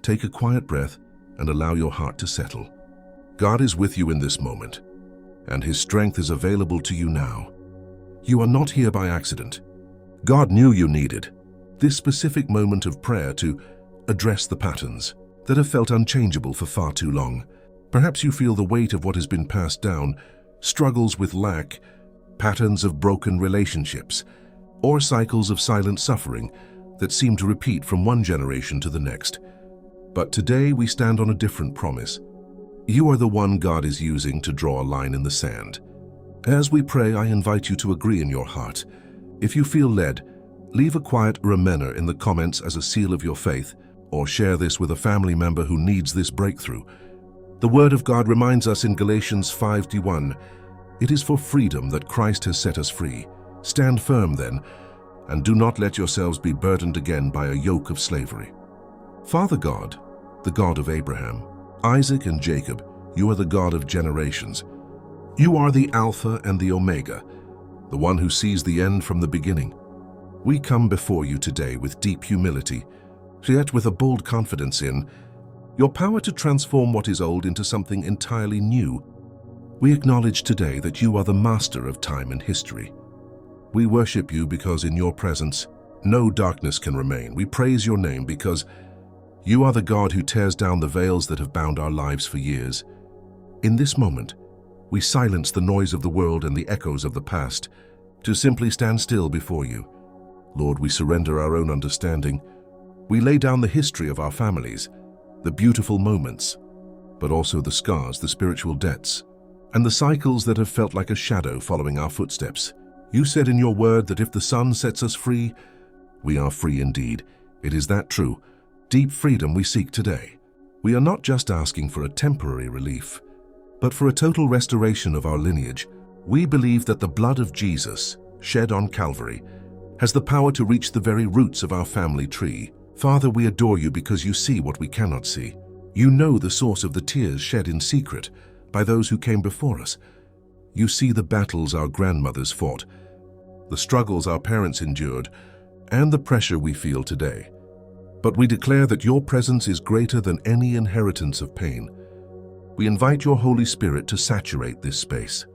Take a quiet breath and allow your heart to settle. God is with you in this moment, and His strength is available to you now. You are not here by accident. God knew you needed this specific moment of prayer to address the patterns that have felt unchangeable for far too long. Perhaps you feel the weight of what has been passed down, struggles with lack, patterns of broken relationships, or cycles of silent suffering that seem to repeat from one generation to the next. But today we stand on a different promise. You are the one God is using to draw a line in the sand. As we pray, I invite you to agree in your heart. If you feel led, leave a quiet amen in the comments as a seal of your faith, or share this with a family member who needs this breakthrough. The Word of God reminds us in Galatians 5:1, "It is for freedom that Christ has set us free. Stand firm then, and do not let yourselves be burdened again by a yoke of slavery." Father God, the God of Abraham, Isaac, and Jacob, you are the God of generations. You are the Alpha and the Omega, the one who sees the end from the beginning. We come before you today with deep humility, yet with a bold confidence in your power to transform what is old into something entirely new. We acknowledge today that you are the master of time and history. We worship you because in your presence, no darkness can remain. We praise your name because you are the God who tears down the veils that have bound our lives for years. In this moment, we silence the noise of the world and the echoes of the past to simply stand still before you. Lord, we surrender our own understanding. We lay down the history of our families, the beautiful moments, but also the scars, the spiritual debts, and the cycles that have felt like a shadow following our footsteps. You said in your word that if the Son sets us free, we are free indeed. It is that true, deep freedom we seek today. We are not just asking for a temporary relief, but for a total restoration of our lineage. We believe that the blood of Jesus, shed on Calvary, has the power to reach the very roots of our family tree. Father, we adore you because you see what we cannot see. You know the source of the tears shed in secret by those who came before us. You see the battles our grandmothers fought, the struggles our parents endured, and the pressure we feel today. But we declare that your presence is greater than any inheritance of pain. We invite your Holy Spirit to saturate this space.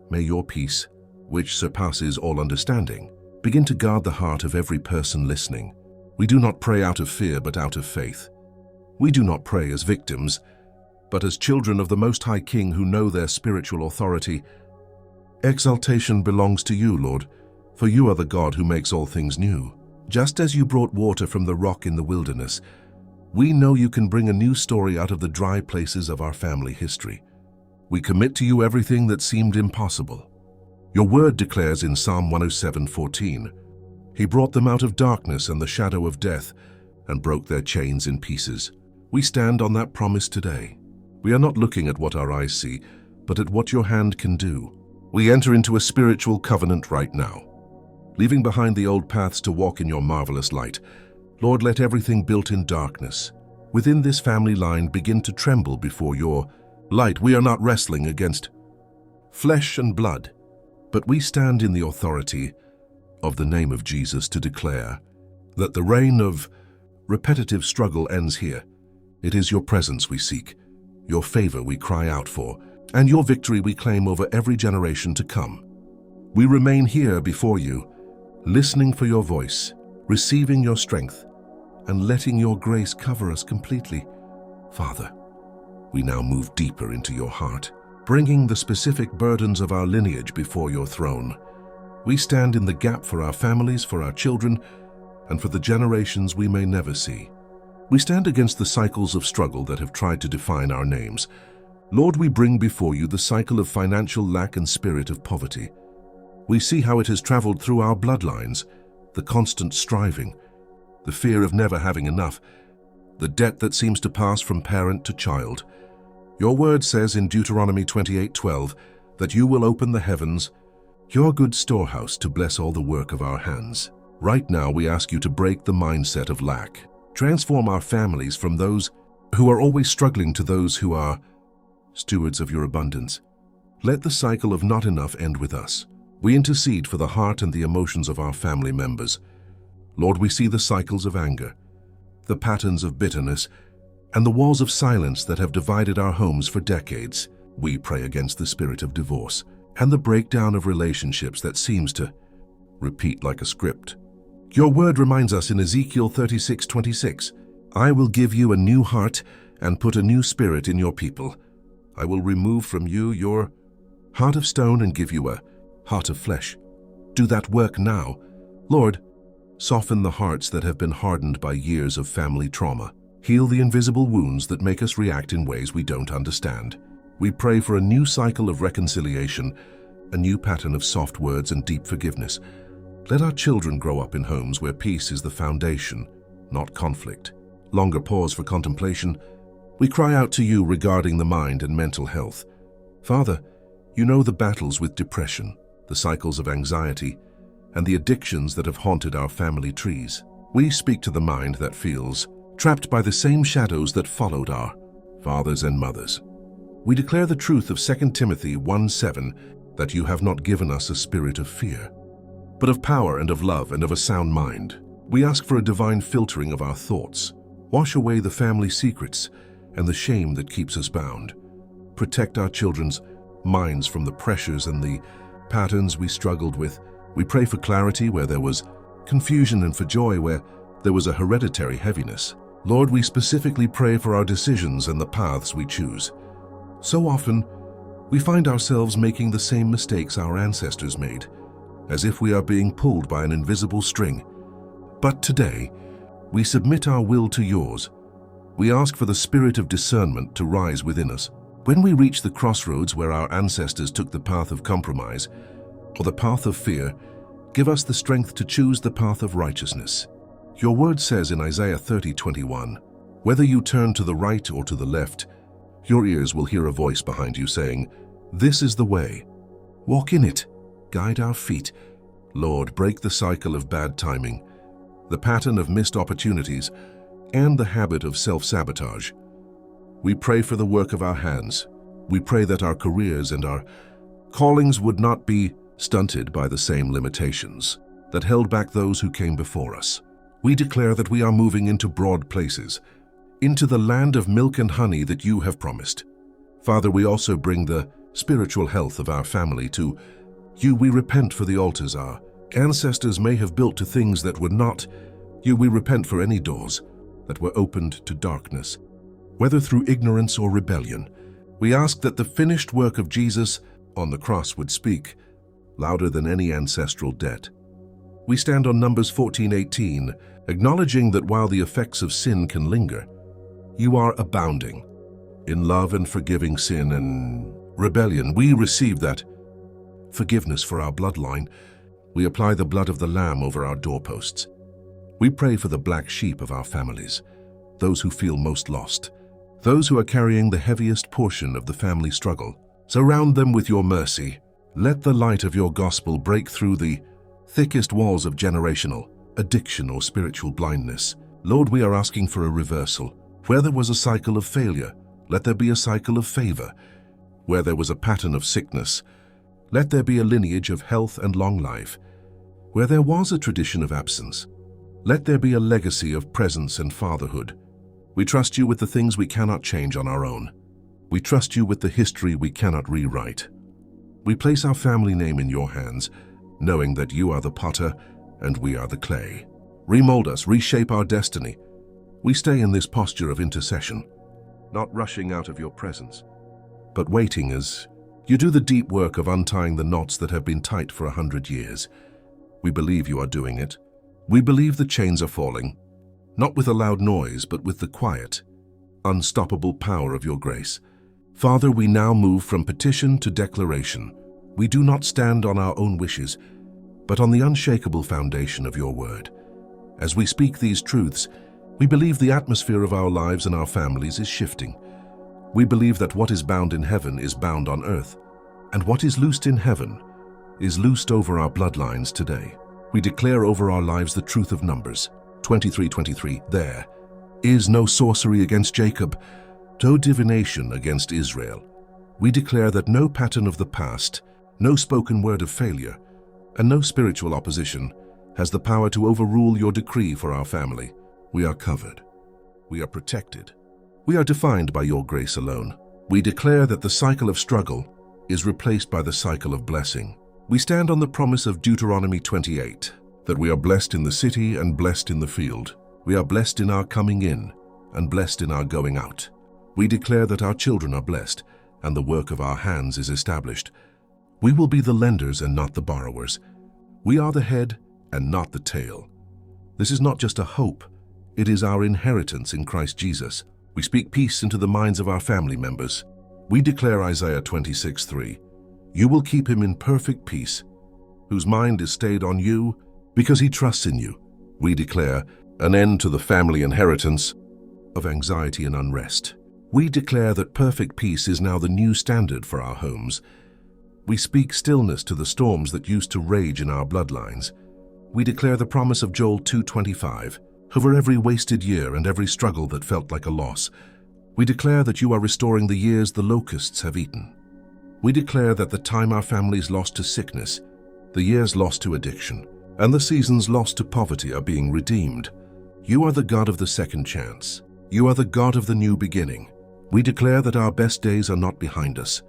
May your peace, which surpasses all understanding, begin to guard the heart of every person listening. We do not pray out of fear, but out of faith. We do not pray as victims, but as children of the Most High King who know their spiritual authority. Exaltation belongs to you, Lord, for you are the God who makes all things new. Just as you brought water from the rock in the wilderness, we know you can bring a new story out of the dry places of our family history. We commit to you everything that seemed impossible. Your word declares in Psalm 107:14, He brought them out of darkness and the shadow of death and broke their chains in pieces. We stand on that promise today. We are not looking at what our eyes see, but at what your hand can do. We enter into a spiritual covenant right now, leaving behind the old paths to walk in your marvelous light. Lord, let everything built in darkness within this family line begin to tremble before your light. We are not wrestling against flesh and blood, but we stand in the authority of the name of Jesus to declare that the reign of repetitive struggle ends here. It is your presence we seek, your favor we cry out for, and your victory we claim over every generation to come. We remain here before you, listening for your voice, receiving your strength, and letting your grace cover us completely. Father, we now move deeper into your heart, bringing the specific burdens of our lineage before your throne. We stand in the gap for our families, for our children, and for the generations we may never see. We stand against the cycles of struggle that have tried to define our names. Lord, we bring before you the cycle of financial lack and spirit of poverty. We see how it has traveled through our bloodlines, the constant striving, the fear of never having enough, the debt that seems to pass from parent to child. Your word says in Deuteronomy 28:12 that you will open the heavens, your good storehouse, to bless all the work of our hands. Right now, we ask you to break the mindset of lack. Transform our families from those who are always struggling to those who are stewards of your abundance. Let the cycle of not enough end with us. We intercede for the heart and the emotions of our family members. Lord, we see the cycles of anger, the patterns of bitterness, and the walls of silence that have divided our homes for decades. We pray against the spirit of divorce and the breakdown of relationships that seems to repeat like a script. Your word reminds us in Ezekiel 36:26, "I will give you a new heart and put a new spirit in your people. I will remove from you your heart of stone and give you a heart of flesh." Do that work now. Lord, soften the hearts that have been hardened by years of family trauma. Heal the invisible wounds that make us react in ways we don't understand. We pray for a new cycle of reconciliation, a new pattern of soft words and deep forgiveness. Let our children grow up in homes where peace is the foundation, not conflict. Longer pause for contemplation. We cry out to you regarding the mind and mental health. Father, you know the battles with depression, the cycles of anxiety, and the addictions that have haunted our family trees. We speak to the mind that feels trapped by the same shadows that followed our fathers and mothers. We declare the truth of 2 Timothy 1:7, that you have not given us a spirit of fear, but of power and of love and of a sound mind. We ask for a divine filtering of our thoughts. Wash away the family secrets and the shame that keeps us bound. Protect our children's minds from the pressures and the patterns we struggled with. We pray for clarity where there was confusion and for joy where there was a hereditary heaviness. Lord, we specifically pray for our decisions and the paths we choose. So often, we find ourselves making the same mistakes our ancestors made, as if we are being pulled by an invisible string. But today, we submit our will to yours. We ask for the spirit of discernment to rise within us. When we reach the crossroads where our ancestors took the path of compromise or the path of fear, give us the strength to choose the path of righteousness. Your word says in Isaiah 30:21, "Whether you turn to the right or to the left, your ears will hear a voice behind you saying, 'This is the way. Walk in it. Guide our feet.'" Lord, break the cycle of bad timing, the pattern of missed opportunities, and the habit of self-sabotage. We pray for the work of our hands. We pray that our careers and our callings would not be stunted by the same limitations that held back those who came before us. We declare that we are moving into broad places, into the land of milk and honey that you have promised. Father, we also bring the spiritual health of our family to you. We repent for the altars our ancestors may have built to things that were not you. We repent for any doors that were opened to darkness, whether through ignorance or rebellion. We ask that the finished work of Jesus on the cross would speak louder than any ancestral debt. We stand on Numbers 14:18, acknowledging that while the effects of sin can linger, you are abounding in love and forgiving sin and rebellion. We receive that forgiveness for our bloodline. We apply the blood of the Lamb over our doorposts. We pray for the black sheep of our families, those who feel most lost, those who are carrying the heaviest portion of the family struggle. Surround them with your mercy. Let the light of your gospel break through the thickest walls of generational addiction or spiritual blindness. Lord, we are asking for a reversal. Where there was a cycle of failure, let there be a cycle of favor. Where there was a pattern of sickness, let there be a lineage of health and long life. Where there was a tradition of absence, let there be a legacy of presence and fatherhood. We trust you with the things we cannot change on our own. We trust you with the history we cannot rewrite. We place our family name in your hands, knowing that you are the potter and we are the clay. Remold us, reshape our destiny. We stay in this posture of intercession, not rushing out of your presence, but waiting as you do the deep work of untying the knots that have been tight for 100 years. We believe you are doing it. We believe the chains are falling, not with a loud noise, but with the quiet, unstoppable power of your grace. Father, we now move from petition to declaration. We do not stand on our own wishes, but on the unshakable foundation of your word. As we speak these truths, we believe the atmosphere of our lives and our families is shifting. We believe that what is bound in heaven is bound on earth, and what is loosed in heaven is loosed over our bloodlines today. We declare over our lives the truth of Numbers 23:23. There is no sorcery against Jacob, no divination against Israel. We declare that no pattern of the past, no spoken word of failure, and no spiritual opposition has the power to overrule your decree for our family. We are covered. We are protected. We are defined by your grace alone. We declare that the cycle of struggle is replaced by the cycle of blessing. We stand on the promise of Deuteronomy 28, that we are blessed in the city and blessed in the field. We are blessed in our coming in and blessed in our going out. We declare that our children are blessed and the work of our hands is established. We will be the lenders and not the borrowers. We are the head and not the tail. This is not just a hope, it is our inheritance in Christ Jesus. We speak peace into the minds of our family members. We declare Isaiah 26:3, "You will keep him in perfect peace, whose mind is stayed on you because he trusts in you." We declare an end to the family inheritance of anxiety and unrest. We declare that perfect peace is now the new standard for our homes. We speak stillness to the storms that used to rage in our bloodlines. We declare the promise of Joel 2:25, over every wasted year and every struggle that felt like a loss. We declare that you are restoring the years the locusts have eaten. We declare that the time our families lost to sickness, the years lost to addiction, and the seasons lost to poverty are being redeemed. You are the God of the second chance. You are the God of the new beginning. We declare that our best days are not behind us.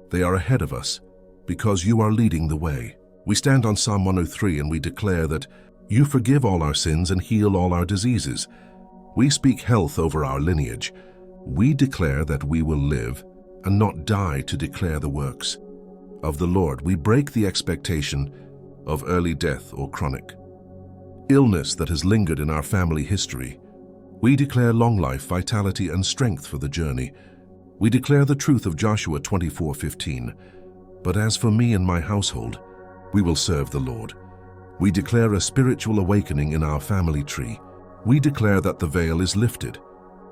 They are ahead of us, because you are leading the way. We stand on Psalm 103 and we declare that you forgive all our sins and heal all our diseases. We speak health over our lineage. We declare that we will live and not die to declare the works of the Lord. We break the expectation of early death or chronic illness that has lingered in our family history. We declare long life, vitality, and strength for the journey. We declare the truth of Joshua 24:15. But as for me and my household, we will serve the Lord. We declare a spiritual awakening in our family tree. We declare that the veil is lifted,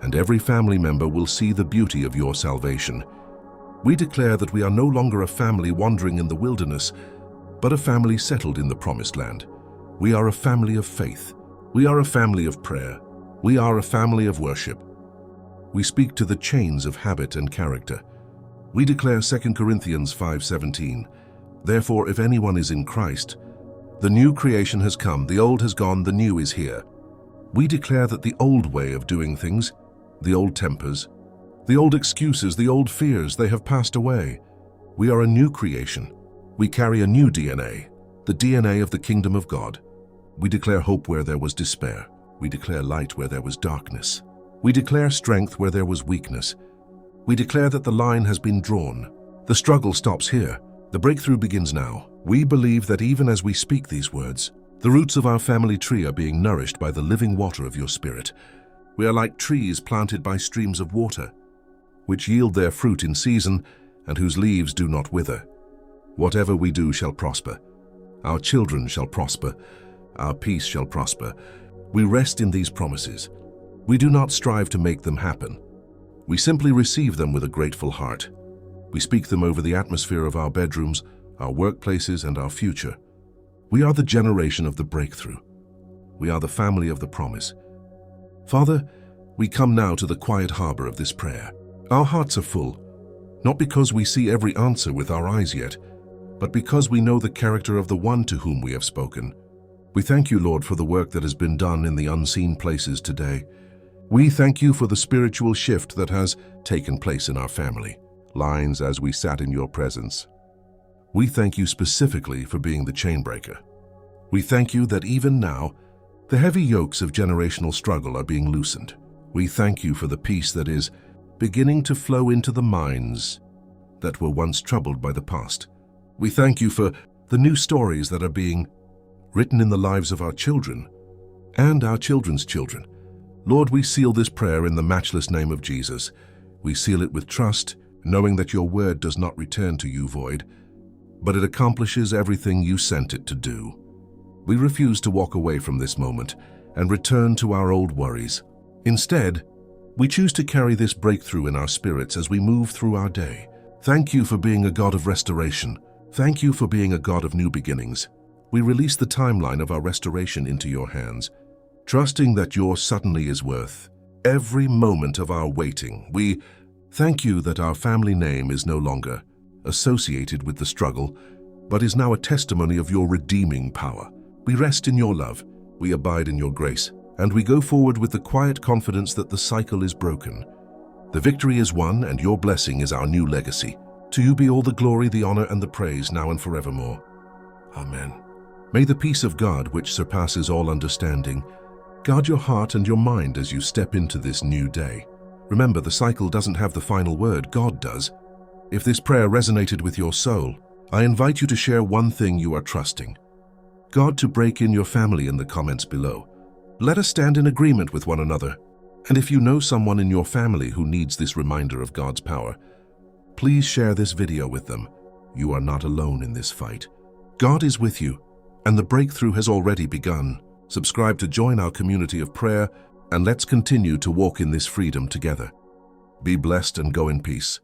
and every family member will see the beauty of your salvation. We declare that we are no longer a family wandering in the wilderness, but a family settled in the promised land. We are a family of faith. We are a family of prayer. We are a family of worship. We speak to the chains of habit and character. We declare 2 Corinthians 5:17, "Therefore, if anyone is in Christ, the new creation has come, the old has gone, the new is here." We declare that the old way of doing things, the old tempers, the old excuses, the old fears, they have passed away. We are a new creation. We carry a new DNA, the DNA of the kingdom of God. We declare hope where there was despair. We declare light where there was darkness. We declare strength where there was weakness. We declare that the line has been drawn. The struggle stops here. The breakthrough begins now. We believe that even as we speak these words, the roots of our family tree are being nourished by the living water of your Spirit. We are like trees planted by streams of water, which yield their fruit in season and whose leaves do not wither. Whatever we do shall prosper. Our children shall prosper. Our peace shall prosper. We rest in these promises. We do not strive to make them happen. We simply receive them with a grateful heart. We speak them over the atmosphere of our bedrooms, our workplaces, and our future. We are the generation of the breakthrough. We are the family of the promise. Father, we come now to the quiet harbor of this prayer. Our hearts are full, not because we see every answer with our eyes yet, but because we know the character of the one to whom we have spoken. We thank you, Lord, for the work that has been done in the unseen places today. We thank you for the spiritual shift that has taken place in our family lines as we sat in your presence. We thank you specifically for being the chain breaker. We thank you that even now, the heavy yokes of generational struggle are being loosened. We thank you for the peace that is beginning to flow into the minds that were once troubled by the past. We thank you for the new stories that are being written in the lives of our children and our children's children. Lord, we seal this prayer in the matchless name of Jesus. We seal it with trust, knowing that your word does not return to you void, but it accomplishes everything you sent it to do. We refuse to walk away from this moment and return to our old worries. Instead, we choose to carry this breakthrough in our spirits as we move through our day. Thank you for being a God of restoration. Thank you for being a God of new beginnings. We release the timeline of our restoration into your hands, trusting that your suddenly is worth every moment of our waiting. We thank you that our family name is no longer associated with the struggle, but is now a testimony of your redeeming power. We rest in your love, we abide in your grace, and we go forward with the quiet confidence that the cycle is broken. The victory is won, and your blessing is our new legacy. To you be all the glory, the honor, and the praise, now and forevermore. Amen. May the peace of God, which surpasses all understanding, guard your heart and your mind as you step into this new day. Remember, the cycle doesn't have the final word, God does. If this prayer resonated with your soul, I invite you to share one thing you are trusting God to break in your family in the comments below. Let us stand in agreement with one another. And if you know someone in your family who needs this reminder of God's power, please share this video with them. You are not alone in this fight. God is with you, and the breakthrough has already begun. Subscribe to join our community of prayer, and let's continue to walk in this freedom together. Be blessed and go in peace.